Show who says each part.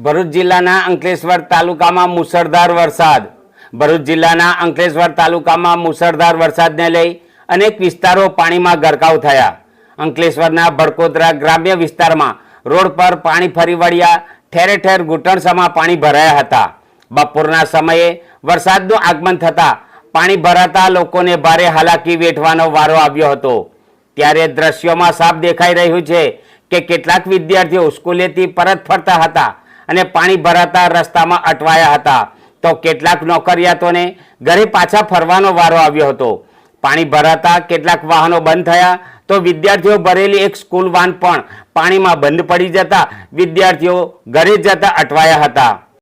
Speaker 1: ભરૂચ જિલ્લાના અંકલેશ્વર તાલુકામાં મુસળધાર વરસાદ. ભરૂચ જિલ્લાના અંકલેશ્વર તાલુકામાં મુસળધાર વરસાદને લઈ અનેક વિસ્તારો પાણીમાં ગરકાવ થયા. અંકલેશ્વરના ભડકોદરા ગ્રામ્ય વિસ્તારમાં રોડ પર પાણી ફરી વળ્યા. ઠેર ઠેર ઘૂંટણસમાં પાણી ભરાયા હતા. બપોરના સમયે વરસાદનું આગમન થતાં પાણી ભરાતા લોકોને ભારે હાલાકી વેઠવાનો વારો આવ્યો હતો. ત્યારે દ્રશ્યોમાં સાફ દેખાઈ રહ્યું છે કે કેટલાક વિદ્યાર્થીઓ સ્કૂલેથી પરત ફરતા હતા અને પાણી ભરાતા રસ્તામાં અટવાયા હતા, તો કેટલાક નોકરિયાતોને ઘરે પાછા ફરવાનો વારો આવ્યો હતો. પાણી ભરાતા કેટલાક વાહનો બંધ થયા, તો વિદ્યાર્થીઓ ભરેલી એક સ્કૂલ વાન પણ પાણીમાં બંધ પડી જતા વિદ્યાર્થીઓ ઘરે જતા અટવાયા હતા.